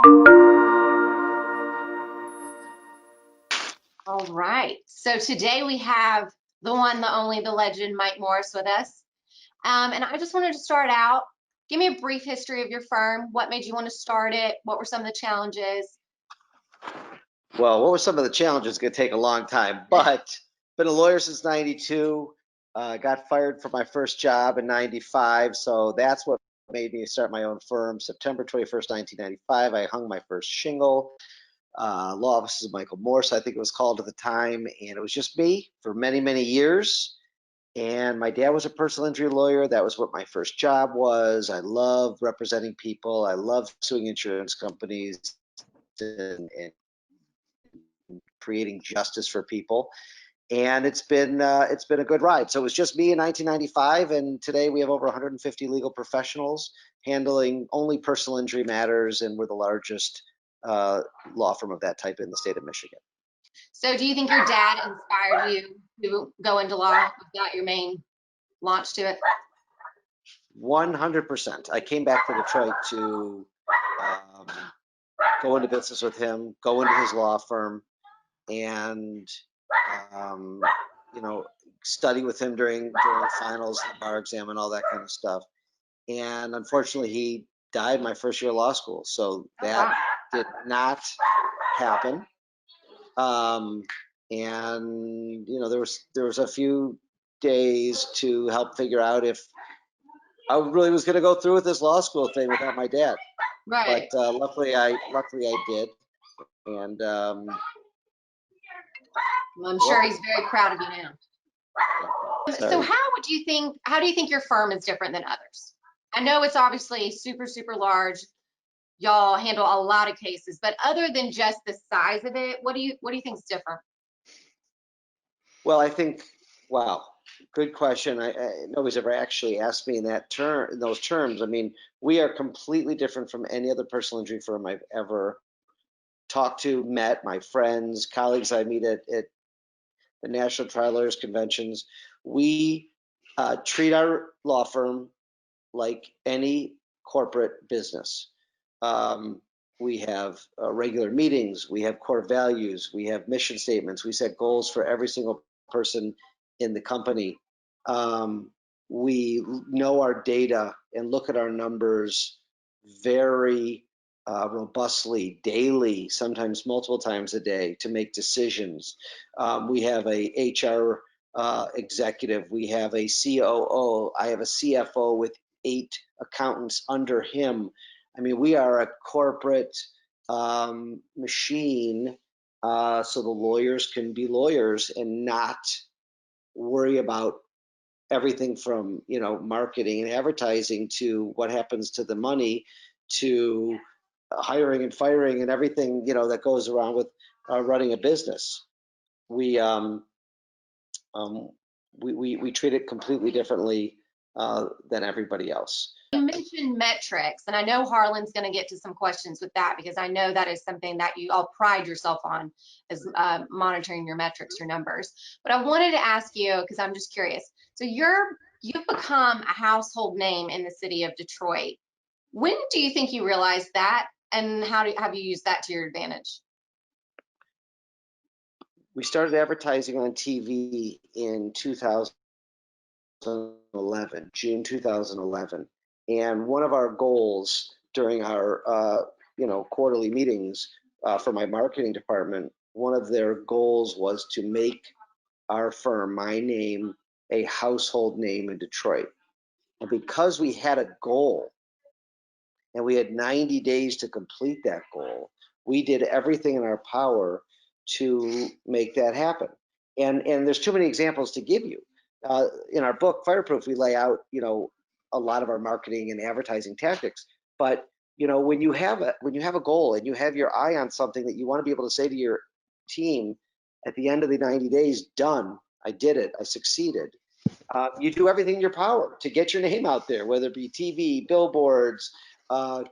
All right, so today we have the one, the only, the legend, Mike Morse with us. And I just wanted to start out, give me a brief history of your firm. What made you want to start it? What were some of the challenges? Well, what were some of the challenges? It's going to take a long time, but been a lawyer since '92. Got fired from my first job in '95, so that's what made me start my own firm. September 21st, 1995, I hung my first shingle. Law offices of Michael Morse, I think it was called at the time, and it was just me for many, many years. And my dad was a personal injury lawyer. That was what my first job was. I love representing people. I love suing insurance companies and creating justice for people. And it's been a good ride. So it was just me in 1995, and today we have over 150 legal professionals handling only personal injury matters, and we're the largest law firm of that type in the state of Michigan. So do you think your dad inspired you to go into law? Was that your main launch to it? 100%. I came back to Detroit to go into business with him, go into his law firm, and you know, study with him during finals, the bar exam, and all that kind of stuff. And unfortunately, he died my first year of law school, so that did not happen. And you know, there was a few days to help figure out if I really was going to go through with this law school thing without my dad. Right. But luckily I did, and Well, I'm sure he's very proud of you now. So how do you think your firm is different than others? I know it's obviously super, super large. Y'all handle a lot of cases, but other than just the size of it, what do you think is different? Well, I think, wow, good question. Nobody's ever actually asked me in those terms. I mean, we are completely different from any other personal injury firm I've ever talked to, met, my friends, colleagues I meet at the National Trial Lawyers Conventions. We treat our law firm like any corporate business. We have regular meetings, we have core values, we have mission statements, we set goals for every single person in the company. We know our data and look at our numbers very robustly, daily, sometimes multiple times a day, to make decisions. We have a HR executive, we have a COO, I have a CFO with 8 accountants under him. I mean, we are a corporate machine, so the lawyers can be lawyers and not worry about everything from, you know, marketing and advertising to what happens to the money, to hiring and firing and everything, you know, that goes around with running a business. We treat it completely differently than everybody else. You mentioned metrics, and I know Harlan's going to get to some questions with that, because I know that is something that you all pride yourself on, is monitoring your metrics, your numbers. But I wanted to ask you, because I'm just curious. So you've become a household name in the city of Detroit. When do you think you realized that, and have you used that to your advantage? We started advertising on TV in 2011, June 2011. And one of our goals during our quarterly meetings for my marketing department, one of their goals was to make our firm, my name, a household name in Detroit. And because we had a goal and we had 90 days to complete that goal, we did everything in our power to make that happen. And there's too many examples to give you. In our book, Fireproof, we lay out, you know, a lot of our marketing and advertising tactics. But, you know, when you have a goal and you have your eye on something that you want to be able to say to your team at the end of the 90 days, done, I did it, I succeeded. You do everything in your power to get your name out there, whether it be TV, billboards,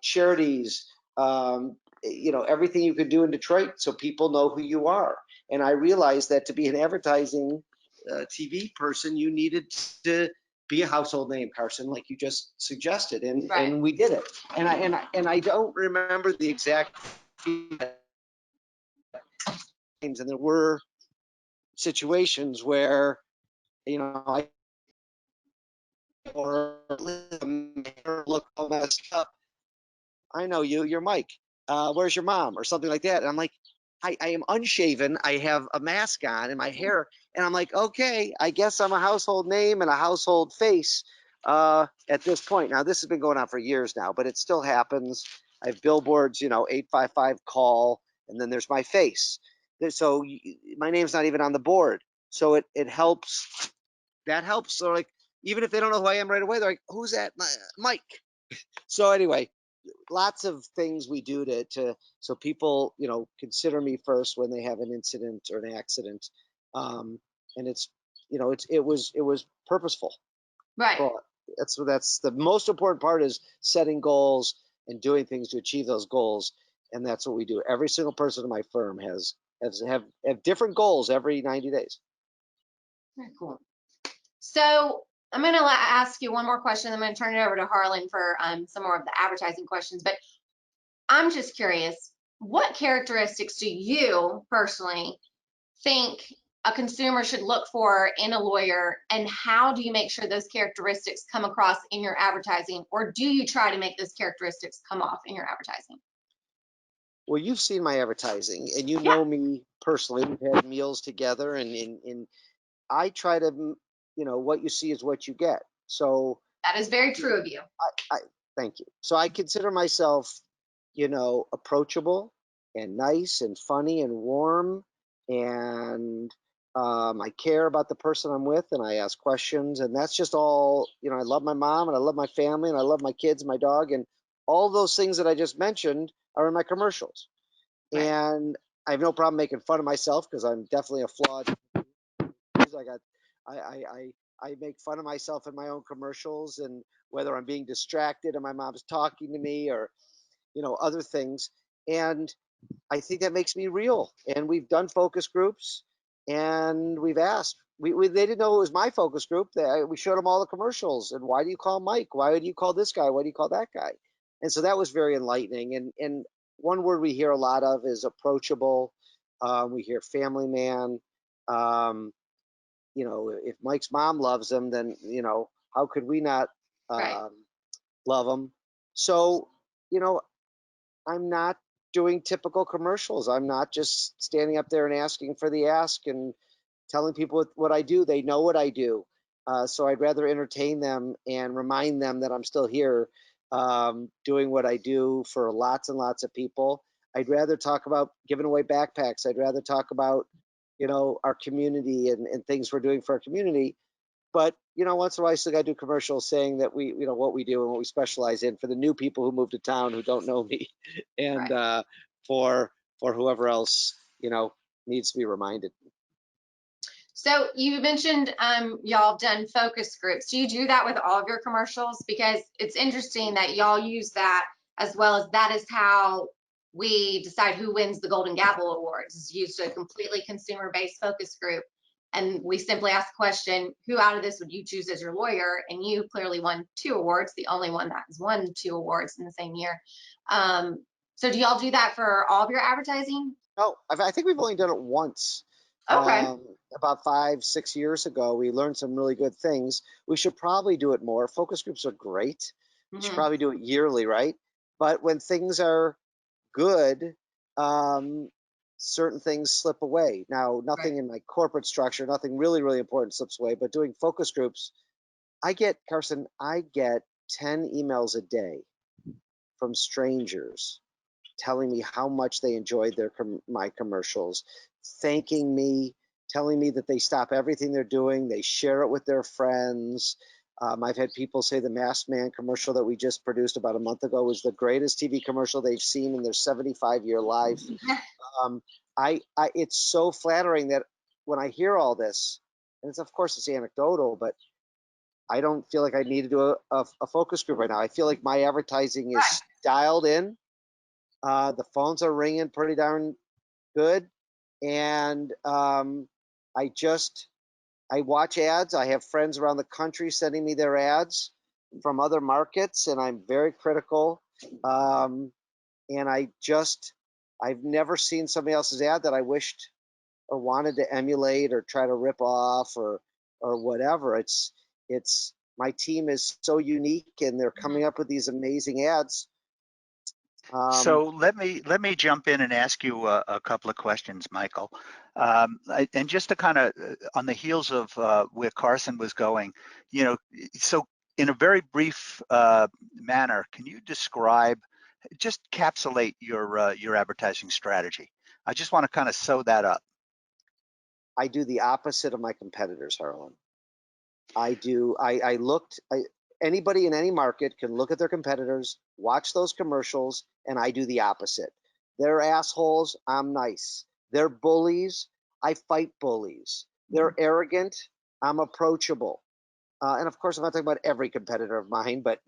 charities, you know, everything you could do in Detroit so people know who you are. And I realized that to be an advertising TV person, you needed to be a household name, Carson, like you just suggested, and Right. and we did it. And I don't remember the exact names, and there were situations where I or look all messed up. I know you. You're Mike. Where's your mom? Or something like that. And I'm like, I am unshaven. I have a mask on and my hair. And I'm like, okay, I guess I'm a household name and a household face at this point. Now, this has been going on for years now, but it still happens. I have billboards, 855 call, and then there's my face. So my name's not even on the board. So it helps. That helps. So, like, even if they don't know who I am right away, they're like, who's that? Mike. So anyway, lots of things we do to so people consider me first when they have an incident or an accident, and it was purposeful. Right. That's the most important part, is setting goals and doing things to achieve those goals, and that's what we do. Every single person in my firm have different goals every 90 days. Very cool. So I'm going to ask you one more question. I'm going to turn it over to Harlan for some more of the advertising questions. But I'm just curious, what characteristics do you personally think a consumer should look for in a lawyer, and how do you make sure those characteristics come across in your advertising, or do you try to make those characteristics come off in your advertising? Well, you've seen my advertising, and you Yeah, know me personally. We've had meals together, and I try to, what you see is what you get. So, that is very true of you. I thank you. So I consider myself, approachable and nice and funny and warm, and I care about the person I'm with, and I ask questions, and that's just all. I love my mom, and I love my family, and I love my kids, and my dog, and all those things that I just mentioned are in my commercials. Right. And I have no problem making fun of myself, because I'm definitely a flawed. I got, I make fun of myself in my own commercials, and whether I'm being distracted and my mom's talking to me, or other things. And I think that makes me real. And we've done focus groups, and we've asked. They didn't know it was my focus group. We showed them all the commercials. And why do you call Mike? Why do you call this guy? Why do you call that guy? And so that was very enlightening. And one word we hear a lot of is approachable. We hear family man. Um, if Mike's mom loves him, then how could we not Right. um, love him? So you know, I'm not doing typical commercials. I'm not just standing up there and asking for the ask and telling people what I do. They know what I do. So I'd rather entertain them and remind them that I'm still here, doing what I do for lots and lots of people. I'd rather talk about giving away backpacks. I'd rather talk about, our community and things we're doing for our community. But once in a while, I still got to do commercials saying that what we do and what we specialize in, for the new people who move to town who don't know me, and Right. for whoever else needs to be reminded. So you mentioned y'all have done focus groups. Do you do that with all of your commercials? Because it's interesting that y'all use that, as well as that is how we decide who wins the Golden Gavel Awards. It's used a completely consumer-based focus group. And we simply ask the question, who out of this would you choose as your lawyer? And you clearly won 2 awards, the only one that has won 2 awards in the same year. So do y'all do that for all of your advertising? No, I think we've only done it once. Okay. About 5-6 years ago, we learned some really good things. We should probably do it more. Focus groups are great. We should Hmm. probably do it yearly, right? But when things are good, um, certain things slip away. Now, Right. nothing in my corporate structure, nothing really, really important slips away. But doing focus groups, Carson, I get 10 emails a day from strangers telling me how much they enjoyed my commercials, thanking me, telling me that they stop everything they're doing, they share it with their friends. I've had people say the Masked Man commercial that we just produced about a month ago was the greatest TV commercial they've seen in their 75-year life. Um, it's so flattering that when I hear all this, and of course it's anecdotal, but I don't feel like I need to do a focus group right now. I feel like my advertising Right. is dialed in. The phones are ringing pretty darn good, and I just I watch ads. I have friends around the country sending me their ads from other markets, and I'm very critical. And I've never seen somebody else's ad that I wished or wanted to emulate or try to rip off or whatever. It's my team is so unique, and they're coming up with these amazing ads. So let me jump in and ask you a couple of questions, Michael. And just to kind of on the heels of where Carson was going, so in a very brief manner, can you describe, just capsulate your advertising strategy? I just want to kind of sew that up. I do the opposite of my competitors, Harlan. Anybody in any market can look at their competitors, watch those commercials, and I do the opposite. They're assholes, I'm nice. They're bullies, I fight bullies. They're arrogant, I'm approachable. And of course, I'm not talking about every competitor of mine, but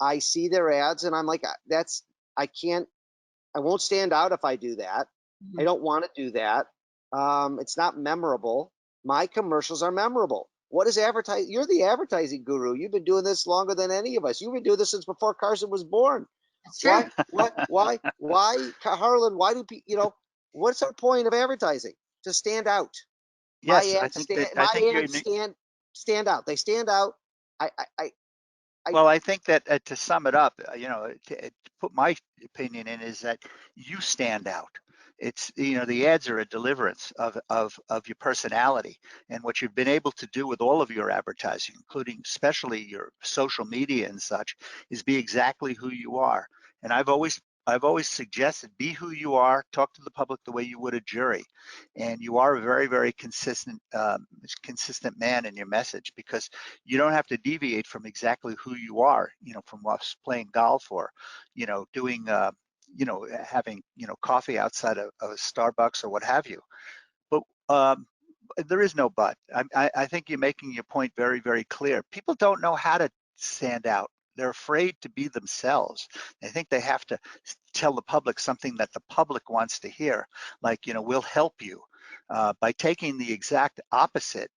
I see their ads and I'm like, I won't stand out if I do that. I don't want to do that. It's not memorable. My commercials are memorable. What is advertising? You're the advertising guru. You've been doing this longer than any of us. You've been doing this since before Carson was born. That's true. Why, Harlan? Why do people? What's our point of advertising? To stand out. Yes, I think that I think you're. Stand out. They stand out. I, I, Well, I think that to sum it up, to put my opinion in is that you stand out. It's, the ads are a deliverance of your personality, and what you've been able to do with all of your advertising, including especially your social media and such, is be exactly who you are. And I've always suggested, be who you are, talk to the public the way you would a jury, and you are a very, very consistent man in your message, because you don't have to deviate from exactly who you are, from us playing golf or, doing, having, coffee outside of a Starbucks or what have you. But there is no but. I think you're making your point very, very clear. People don't know how to stand out. They're afraid to be themselves. They think they have to tell the public something that the public wants to hear, like, we'll help you. By taking the exact opposite,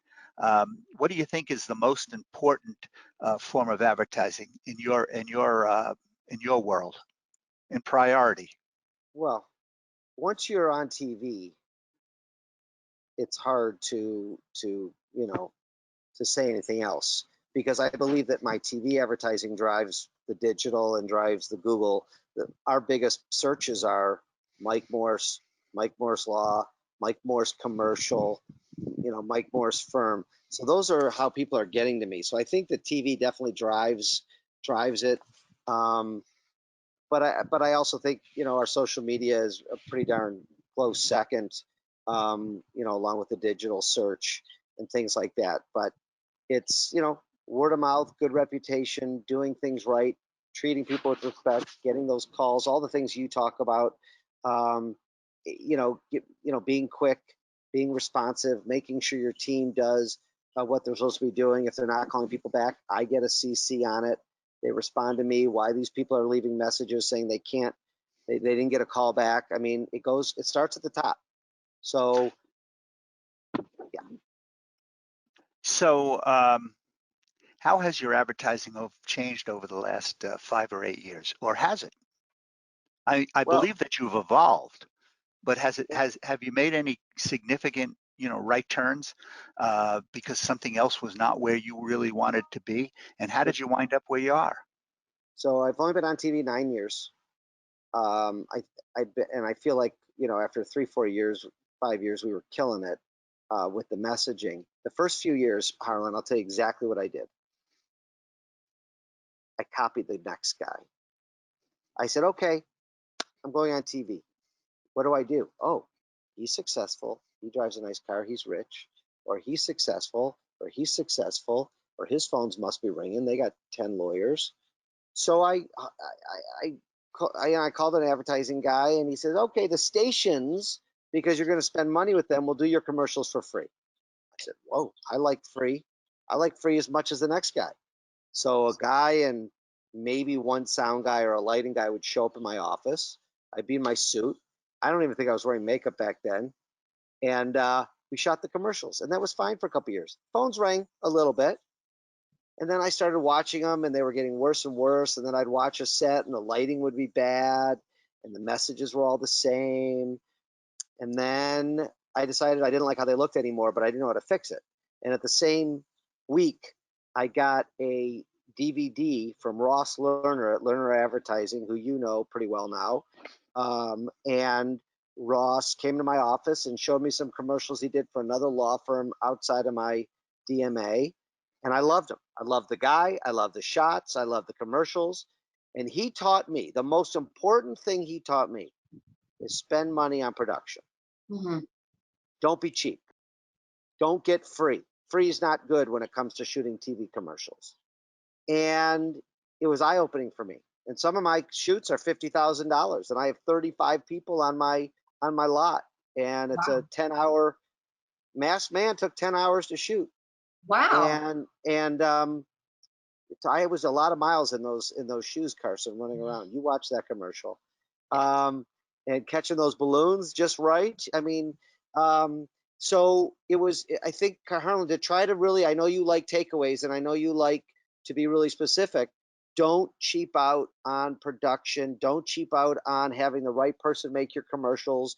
what do you think is the most important form of advertising in your world, in priority? well, once you're on TV, it's hard to say anything else, because I believe that my TV advertising drives the digital and drives the Google. Our biggest searches are Mike Morse, Mike Morse Law, Mike Morse Commercial, Mike Morse Firm. So those are how people are getting to me. So I think that TV definitely drives it. But I also think our social media is a pretty darn close second, along with the digital search and things like that. But it's word of mouth, good reputation, doing things right, treating people with respect, getting those calls, all the things you talk about. um, Being quick, being responsive, making sure your team does what they're supposed to be doing. If they're not calling people back, I get a CC on it. They respond to me why these people are leaving messages saying they didn't get a call back. I mean, it starts at the top. So yeah. So, how has your advertising changed over the last 5 or 8 years, or has it? I Well, believe that you've evolved, but yeah. have you made any significant, right turns because something else was not where you really wanted to be? And how did you wind up where you are? So I've only been on TV 9 years. And I feel like after 3, 4 years, 5 years, we were killing it with the messaging. The first few years, Harlan, I'll tell you exactly what I did. I copied the next guy. I said, okay, I'm going on TV. What do I do? Oh, he's successful. He drives a nice car. He's rich, or he's successful, or his phones must be ringing. They got 10 lawyers. So I called an advertising guy, and he said, okay, the stations, because you're going to spend money with them, will do your commercials for free. I said, whoa, I like free. I like free as much as the next guy. So a guy and maybe one sound guy or a lighting guy would show up in my office. I'd be in my suit. I don't even think I was wearing makeup back then. And we shot the commercials, and that was fine for a couple years. Phones rang a little bit, and then I started watching them, and they were getting worse and worse. And then I'd watch a set, and the lighting would be bad, and the messages were all the same. And then I decided I didn't like how they looked anymore, but I didn't know how to fix it. And at the same week, I got a DVD from Ross Lerner at Lerner Advertising, who you know pretty well now. And Ross came to my office and showed me some commercials he did for another law firm outside of my DMA. And I loved him. I loved the guy. I loved the shots. I loved the commercials. And he taught me, the most important thing he taught me is spend money on production. Mm-hmm. Don't be cheap. Don't get free. Free is not good when it comes to shooting TV commercials. And it was eye-opening for me. And some of my shoots are $50,000, and I have 35 people on my lot. And it's Wow. a 10-hour. Masked Man took 10 hours to shoot. Wow. And I was a lot of miles in those shoes, Carson, running around. You watch that commercial. And catching those balloons just right. I mean, so it was, I think, Harlan, to try to really, I know you like takeaways, and I know you like to be really specific. Don't cheap out on production. Don't cheap out on having the right person make your commercials.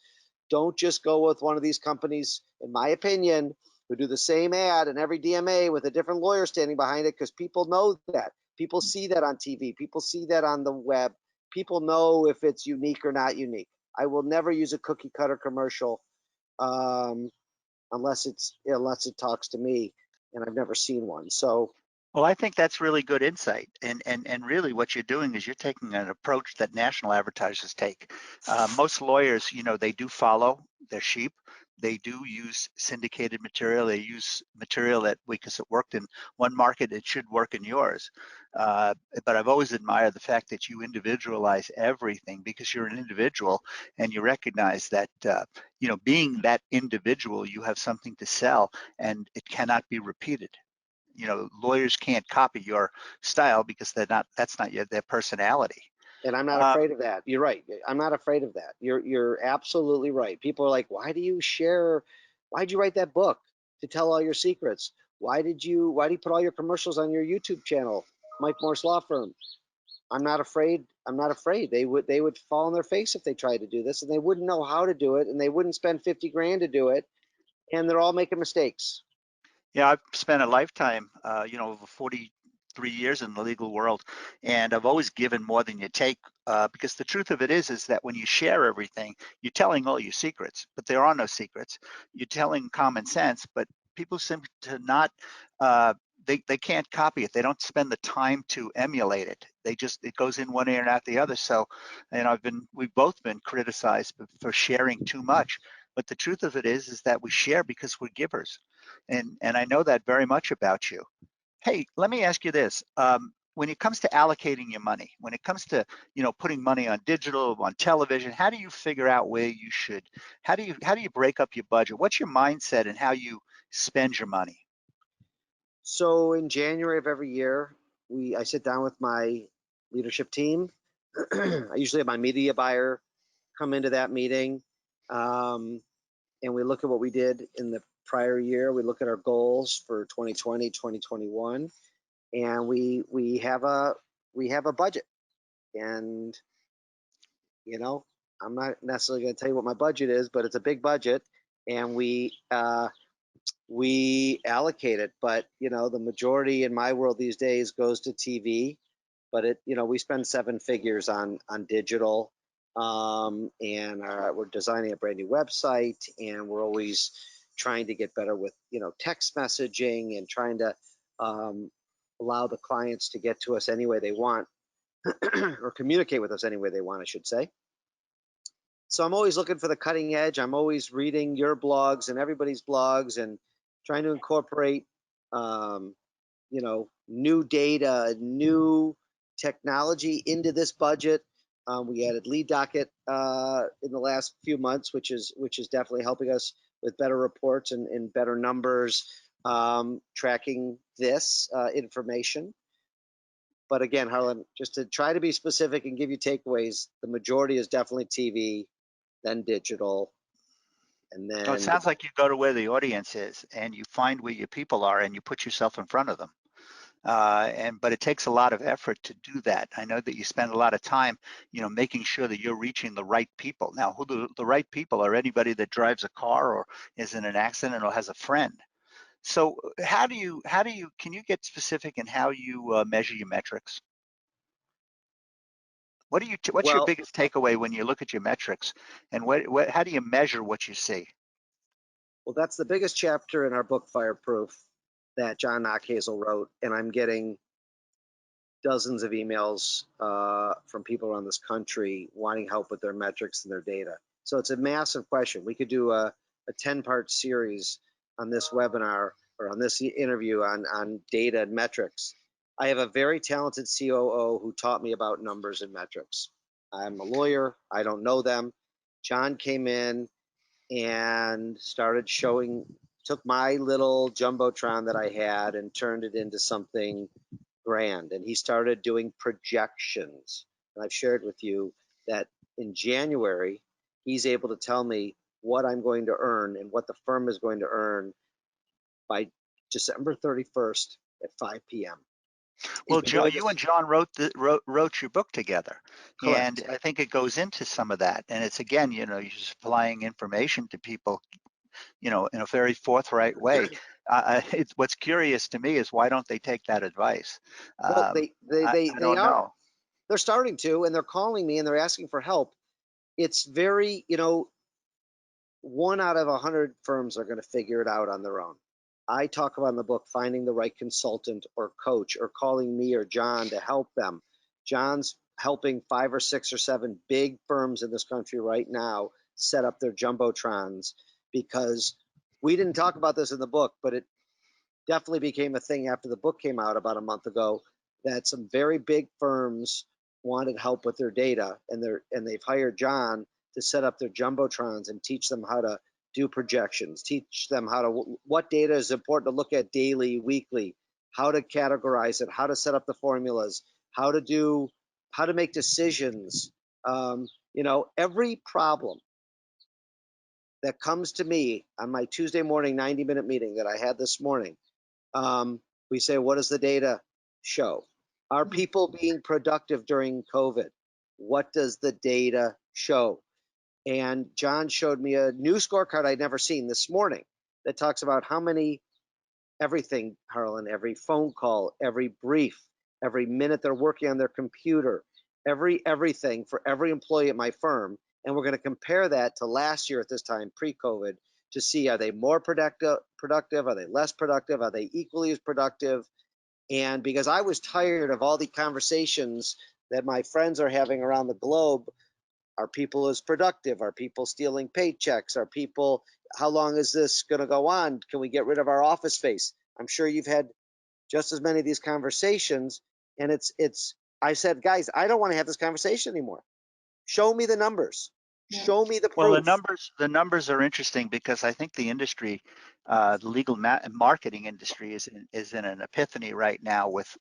Don't just go with one of these companies, in my opinion, who do the same ad in every DMA with a different lawyer standing behind it, because people know that. People see that on TV. People see that on the web. People know if it's unique or not unique. I will never use a cookie cutter commercial unless it talks to me, and I've never seen one. So, Well, I think that's really good insight, and really what you're doing is you're taking an approach that national advertisers take. Most lawyers, they do follow their sheep. They do use syndicated material. They use material that, because it worked in one market, it should work in yours. But I've always admired the fact that you individualize everything, because you're an individual and you recognize that, being that individual, you have something to sell and it cannot be repeated. Lawyers can't copy your style because that's not their personality. and I'm not afraid of that. You're right. I'm not afraid of that. You're absolutely right. People are like, why'd you write that book to tell all your secrets? Why do you put all your commercials on your YouTube channel, Mike Morse Law Firm? I'm not afraid. I'm not afraid. They would fall on their face if they tried to do this, and they wouldn't know how to do it, and they wouldn't spend 50 grand to do it, and they're all making mistakes. Yeah, I've spent a lifetime, over 43 years in the legal world, and I've always given more than you take, because the truth of it is that when you share everything, you're telling all your secrets, but there are no secrets. You're telling common sense, but people seem to not, they can't copy it. They don't spend the time to emulate it. It goes in one ear and out the other. So, we've both been criticized for sharing too much. But the truth of it is that we share because we're givers. And I know that very much about you. Hey, let me ask you this. When it comes to allocating your money, when it comes to, putting money on digital, on television, how do you figure out where you should, how do you break up your budget? What's your mindset and how you spend your money? So in January of every year, I sit down with my leadership team. I usually have my media buyer come into that meeting, and we look at what we did in the prior year. We look at our goals for 2020, 2021, and we have a budget. And I'm not necessarily going to tell you what my budget is, but it's a big budget, and we allocate it. But the majority in my world these days goes to TV. But we spend seven figures on digital, and we're designing a brand new website, and we're always trying to get better with text messaging, and trying to allow the clients to get to us any way they want, or communicate with us any way they want, I should say. So I'm always looking for the cutting edge. I'm always reading your blogs and everybody's blogs, and trying to incorporate new data, new technology into this budget. We added lead docket in the last few months, which is definitely helping us with better reports and better numbers, tracking this information. But again, Harlan, just to try to be specific and give you takeaways, the majority is definitely TV, then digital, And So it then, sounds like you go to where the audience is and you find where your people are and you put yourself in front of them. But it takes a lot of effort to do that. I know that you spend a lot of time, making sure that you're reaching the right people. Now, who the right people are anybody that drives a car or is in an accident or has a friend. So can you get specific in how you measure your metrics? What's your well, biggest takeaway when you look at your metrics, and how do you measure what you see? well, that's the biggest chapter in our book, Fireproof, that John Knockhazel wrote. And I'm getting dozens of emails from people around this country wanting help with their metrics and their data. So it's a massive question. We could do a 10-part series on this webinar or on this interview on data and metrics. I have a very talented COO who taught me about numbers and metrics. I'm a lawyer. I don't know them. John came in and started took my little Jumbotron that I had and turned it into something grand. And he started doing projections. And I've shared with you that in January, he's able to tell me what I'm going to earn and what the firm is going to earn by December 31st at 5 p.m. He's Well, been doing you this. and John wrote your book together, and Correct. I think it goes into some of that. And it's again, you're supplying information to people, in a very forthright way. What's curious to me is why don't they take that advice? Well, I they don't are, know. they're starting to, and they're calling me and they're asking for help. It's very, one out of 100 firms are going to figure it out on their own. I talk about in the book finding the right consultant or coach or calling me or John to help them. John's helping 5 or 6 or 7 big firms in this country right now set up their jumbotrons, because we didn't talk about this in the book, but it definitely became a thing after the book came out about a month ago, that some very big firms wanted help with their data, and they've hired John to set up their jumbotrons and teach them how to do projections, teach them what data is important to look at daily, weekly, how to categorize it, how to set up the formulas, how to make decisions. Every problem that comes to me on my Tuesday morning 90-minute meeting that I had this morning, we say, what does the data show? Are people being productive during COVID? What does the data show? And John showed me a new scorecard I'd never seen this morning that talks about how many, everything, Harlan, every phone call, every brief, every minute they're working on their computer, everything for every employee at my firm. And we're going to compare that to last year at this time, pre-COVID, to see, are they more productive? Are they less productive? Are they equally as productive? And because I was tired of all the conversations that my friends are having around the globe, are people as productive? Are people stealing paychecks? Are people, how long is this going to go on? Can we get rid of our office space? I'm sure you've had just as many of these conversations. And I said, guys, I don't want to have this conversation anymore. Show me the numbers. Yeah. Show me the Well, proof. the numbers are interesting because I think the industry, the legal marketing industry, is in an epiphany right now with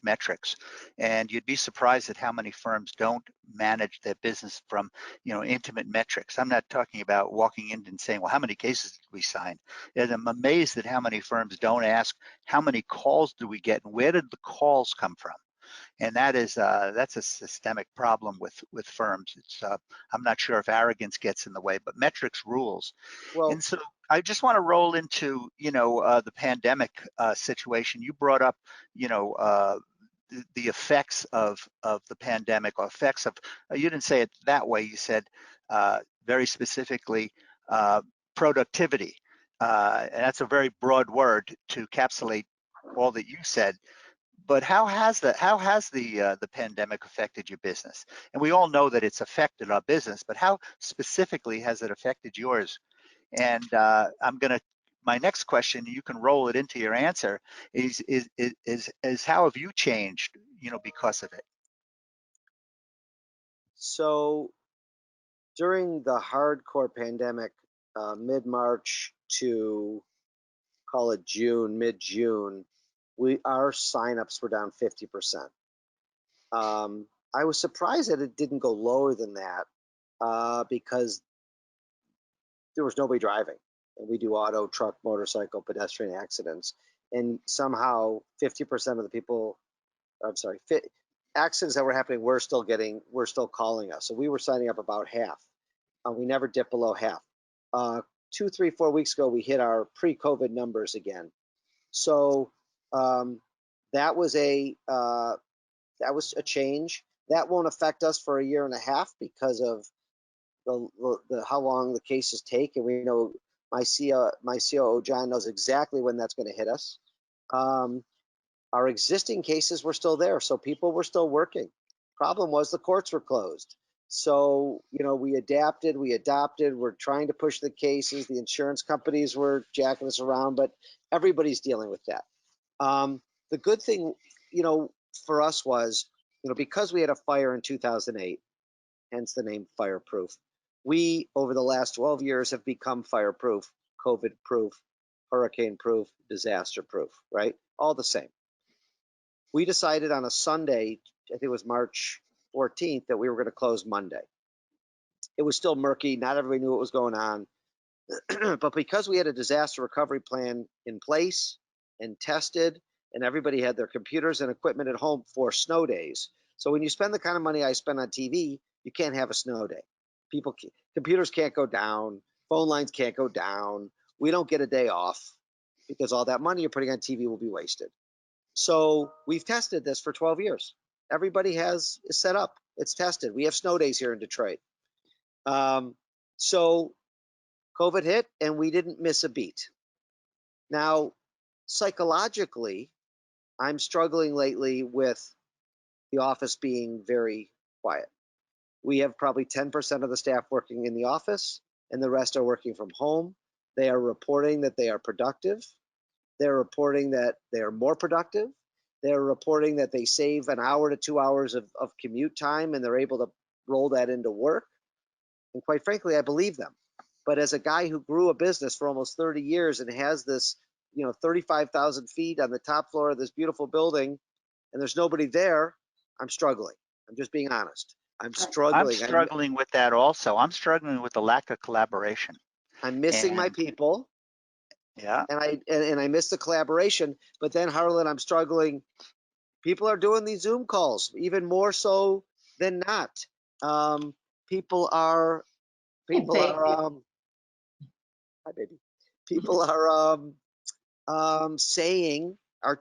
metrics, and you'd be surprised at how many firms don't manage their business from intimate metrics. I'm not talking about walking in and saying, well, how many cases did we sign? And I'm amazed at how many firms don't ask how many calls do we get and where did the calls come from. And that's a systemic problem with firms. I'm not sure if arrogance gets in the way, but metrics rules. Well, And so I just want to roll into the pandemic situation. You brought up the effects of the pandemic, or effects of, you didn't say it that way. You said very specifically productivity. And that's a very broad word to encapsulate all that you said. But how has the pandemic affected your business? And we all know that it's affected our business, but how specifically has it affected yours? And my next question, you can roll it into your answer, is how have you changed, because of it? so during the hardcore pandemic, mid-March to call it June, mid-June, our signups were down 50%. I was surprised that it didn't go lower than that, because there was nobody driving. And we do auto, truck, motorcycle, pedestrian accidents. And somehow 50% of the people, I'm sorry, accidents that were happening, were still calling us. So we were signing up about half. We never dip below half. 2, 3, 4 weeks ago, we hit our pre-COVID numbers again. So that was a change. That won't affect us for a year and a half because of the how long the cases take, and we know my COO John knows exactly when that's going to hit us. Our existing cases were still there, so people were still working. Problem was the courts were closed. So, we adapted, we adopted, we're trying to push the cases. The insurance companies were jacking us around, but everybody's dealing with that. The good thing, for us was, because we had a fire in 2008, hence the name Fireproof, we, over the last 12 years, have become fireproof, COVID-proof, hurricane-proof, disaster-proof, right? All the same. We decided on a Sunday, I think it was March 14th, that we were going to close Monday. It was still murky. Not everybody knew what was going on. But because we had a disaster recovery plan in place and tested, and everybody had their computers and equipment at home for snow days. So when you spend the kind of money I spend on TV, you can't have a snow day. Computers can't go down. Phone lines can't go down. We don't get a day off because all that money you're putting on TV will be wasted. So we've tested this for 12 years. Everybody is set up. It's tested. We have snow days here in Detroit. So COVID hit and we didn't miss a beat. Now, psychologically, I'm struggling lately with the office being very quiet. We have probably 10% of the staff working in the office and the rest are working from home. They are reporting that they are productive. They're reporting that they are more productive. They're reporting that they save an hour to 2 hours of commute time and they're able to roll that into work. And quite frankly, I believe them. But as a guy who grew a business for almost 30 years and has this, 35,000 feet on the top floor of this beautiful building, and there's nobody there, I'm struggling. I'm just being honest. I'm struggling. I'm struggling with that also. I'm struggling with the lack of collaboration. I'm missing my people. Yeah. And I miss the collaboration. But then, Harlan, I'm struggling. People are doing these Zoom calls, even more so than not. People are hi baby. People are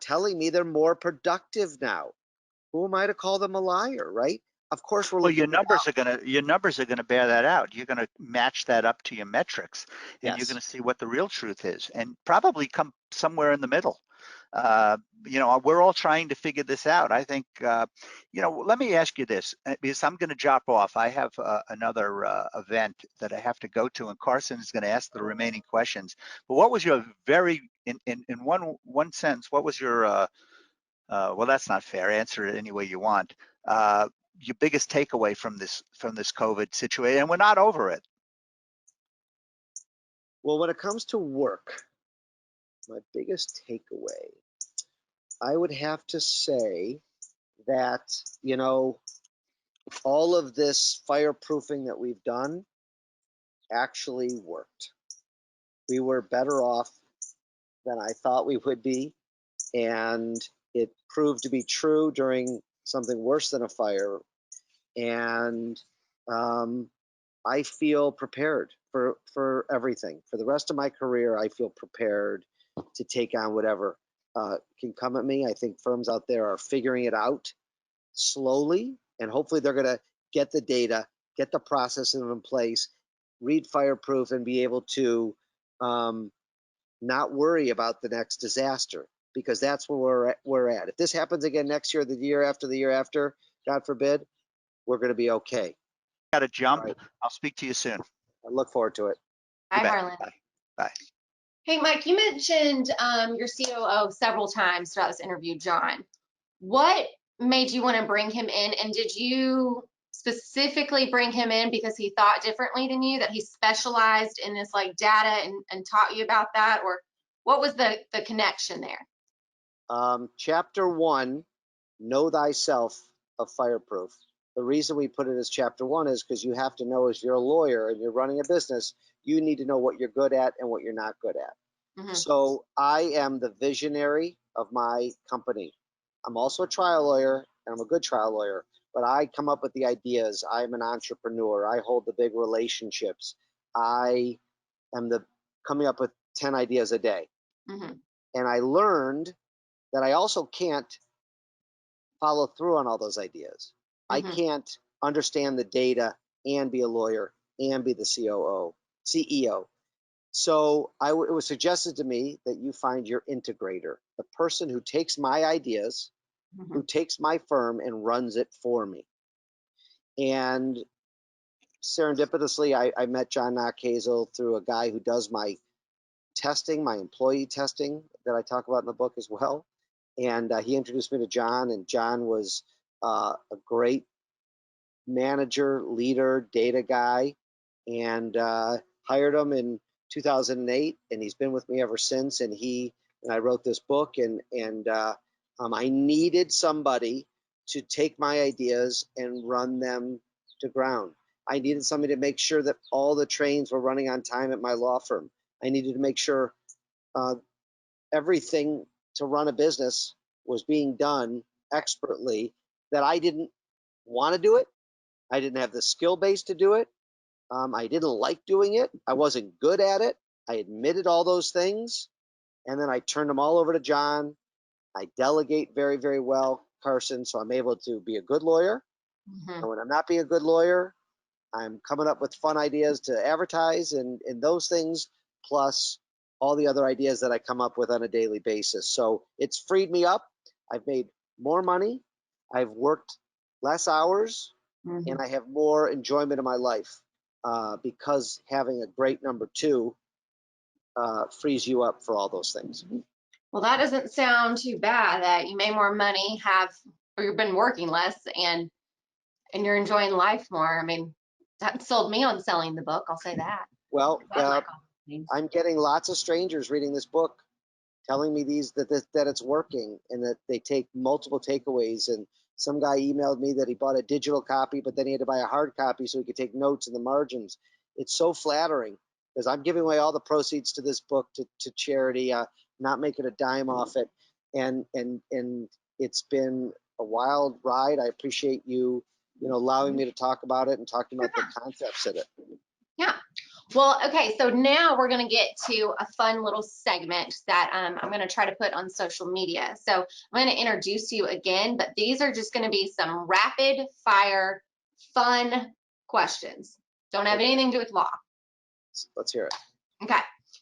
telling me they're more productive now. Who am I to call them a liar, right? Of course we're looking. Your numbers are gonna bear that out. You're gonna match that up to your metrics, and you're gonna see what the real truth is, and probably come somewhere in the middle. We're all trying to figure this out. I think, let me ask you this, because I'm going to drop off. I have another event that I have to go to, and Carson is going to ask the remaining questions. But what was your in one sentence, what was your, well, that's not fair. Answer it any way you want. Your biggest takeaway from this COVID situation, and we're not over it. Well, when it comes to work, my biggest takeaway, I would have to say that, all of this fireproofing that we've done actually worked. We were better off than I thought we would be, and it proved to be true during something worse than a fire. And I feel prepared for everything. For the rest of my career, I feel prepared to take on whatever can come at me. I think firms out there are figuring it out slowly, and hopefully they're going to get the data, get the processes in place, read Fireproof, and be able to not worry about the next disaster, because that's where we're at. If this happens again next year, the year after, God forbid, we're going to be okay. Got to jump. Right. I'll speak to you soon. I look forward to it. Bye, Harlan. Bye. Hey, Mike, you mentioned your COO several times throughout this interview, John. What made you want to bring him in? And did you specifically bring him in because he thought differently than you, that he specialized in this like data and taught you about that? Or what was the connection there? Chapter 1, Know Thyself of Fireproof, the reason we put it as chapter 1 is because you have to know, if you're a lawyer and you're running a business, you need to know what you're good at and what you're not good at. Mhm. So I am the visionary of my company. I'm also a trial lawyer, and I'm a good trial lawyer, but I come up with the ideas. I'm an entrepreneur. I hold the big relationships. I am coming up with 10 ideas a day. Mhm. And I learned that I also can't follow through on all those ideas. I Mhm. can't understand the data and be a lawyer and be the CEO. So it was suggested to me that you find your integrator, the person who takes my ideas, who Mhm. takes my firm and runs it for me. And serendipitously, I met John Knockhazel through a guy who does my testing, my employee testing that I talk about in the book as well. And he introduced me to John, and John was a great manager, leader, data guy, and hired him in 2008, and he's been with me ever since. And I wrote this book, and I needed somebody to take my ideas and run them to ground. I needed somebody to make sure that all the trains were running on time at my law firm. I needed to make sure everything to run a business was being done expertly, that I didn't want to do it. I didn't have the skill base to do it. I didn't like doing it. I wasn't good at it. I admitted all those things. And then I turned them all over to John. I delegate very, very well, Carson. So I'm able to be a good lawyer. Mhm. And when I'm not being a good lawyer, I'm coming up with fun ideas to advertise and those things, plus all the other ideas that I come up with on a daily basis. So it's freed me up. I've made more money. I've worked less hours, and Mhm. I have more enjoyment in my life because having a great number 2 frees you up for all those things. Well, that doesn't sound too bad that you made more money, or you've been working less, and you're enjoying life more. I mean, that sold me on selling the book. I'll say that. Well, I like all these things. I'm getting lots of strangers reading this book, telling me that it's working, and that they take multiple takeaways. And some guy emailed me that he bought a digital copy, but then he had to buy a hard copy so he could take notes in the margins. It's so flattering because I'm giving away all the proceeds to this book to charity, not making a dime off it. And it's been a wild ride. I appreciate you allowing me to talk about it and talking about the concepts of it. Yeah. Well, okay, so now we're going to get to a fun little segment that I'm going to try to put on social media. So I'm going to introduce you again, but these are just going to be some rapid fire, fun questions. Don't have anything to do with law. Let's hear it. Okay.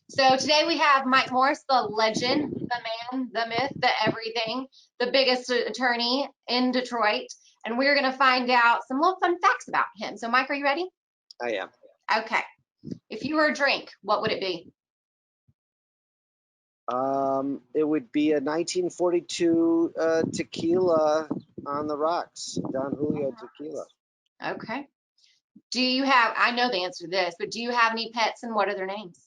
So today we have Mike Morse, the legend, the man, the myth, the everything, the biggest attorney in Detroit. And we're going to find out some little fun facts about him. So, Mike, are you ready? I am. Okay. If you were a drink, what would it be? It would be a 1942 tequila on the rocks, Don Julio tequila. Okay. I know the answer to this, but do you have any pets and what are their names?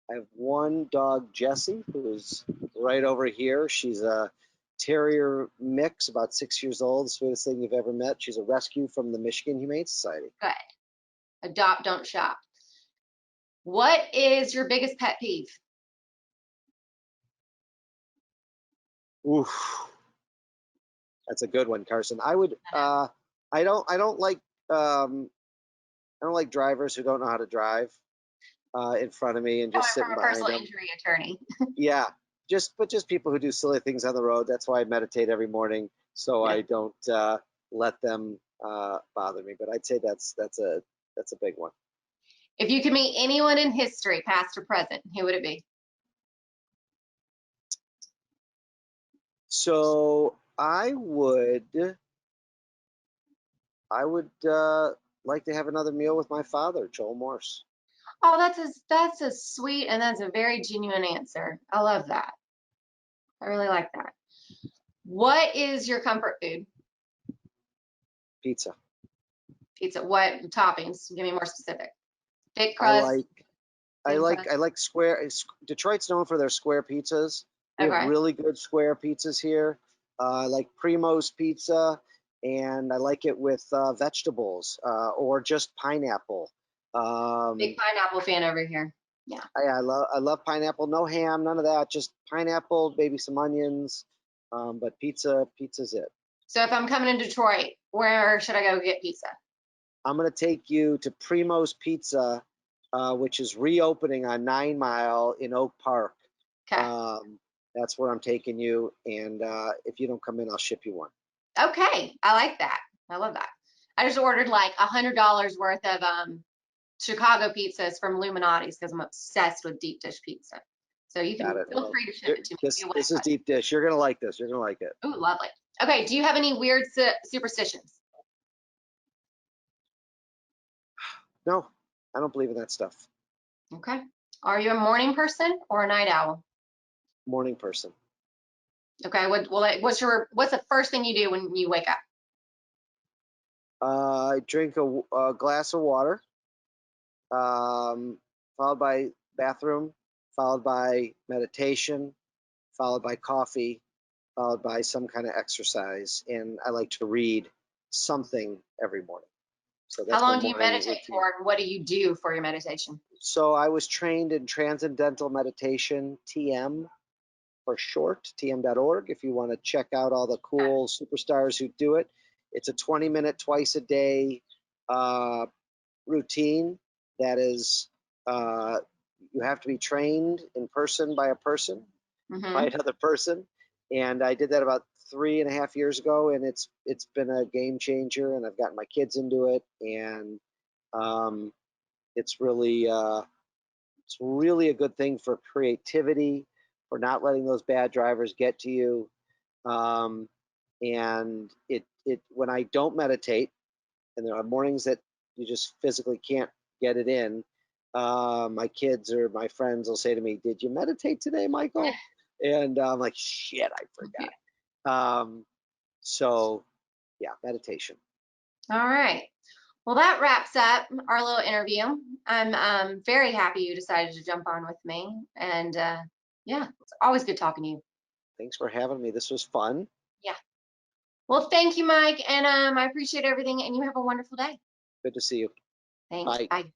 I have one dog, Jessie, who is right over here. She's a terrier mix, about 6 years old, the sweetest thing you've ever met. She's a rescue from the Michigan Humane Society. Good. Adopt, don't shop. What is your biggest pet peeve? Oof, that's a good one, Carson. I would. I don't like. I don't like drivers who don't know how to drive in front of me and Coming just from sitting a behind personal them. injury attorney. Yeah, just people who do silly things on the road. That's why I meditate every morning, so Yeah. I don't let them bother me. But I'd say that's a big one. If you could meet anyone in history, past or present, who would it be? So I would like to have another meal with my father, Joel Morse. Oh, that's a sweet and that's a very genuine answer. I love that. I really like that. What is your comfort food? Pizza. Pizza. What toppings? Give me more specific. Thick I crust, like thin crust. I like square. Detroit's known for their square pizzas. We have Okay. really good square pizzas here. I like Primo's Pizza. and I like it with vegetables or just pineapple. Big pineapple fan over here. Yeah. I love pineapple. No ham, none of that. Just pineapple, maybe some onions. But pizza's it. So if I'm coming to Detroit, where should I go get pizza? I'm gonna take you to Primo's Pizza, which is reopening on 9 Mile in Oak Park. Okay. That's where I'm taking you, and if you don't come in, I'll ship you one. Okay. I like that. I love that. I just ordered like $100 worth of Chicago pizzas from Illuminati's because I'm obsessed with deep dish pizza. So you Got can it. feel free to ship it to me if you want. This is deep dish. You're gonna like this. You're gonna like it. Ooh, lovely. Okay. Do you have any weird superstitions? No, I don't believe in that stuff. Okay. Are you a morning person or a night owl? Morning person. Okay. What's the first thing you do when you wake up? I drink a glass of water, followed by bathroom, followed by meditation, followed by coffee, followed by some kind of exercise. And I like to read something every morning. So How that's my long do you morning meditate routine. for, and what do you do for your meditation? So I was trained in Transcendental Meditation, TM for short, tm.org. If you want to check out all the cool superstars who do it, it's a 20-minute, twice a day routine that is, you have to be trained in person by a person, by another person. And I did that about 3.5 years ago, and it's been a game changer, and I've gotten my kids into it, and it's really a good thing for creativity, for not letting those bad drivers get to you. And it when I don't meditate, and there are mornings that you just physically can't get it in, my kids or my friends will say to me, "Did you meditate today, Michael?" And I'm like, "Shit, I forgot." So yeah, meditation. All right. Well, that wraps up our little interview. I'm very happy you decided to jump on with me. And yeah, it's always good talking to you. Thanks for having me. This was fun. Yeah. Well, thank you, Mike. And I appreciate everything. And you have a wonderful day. Good to see you. Thanks. Bye. Bye.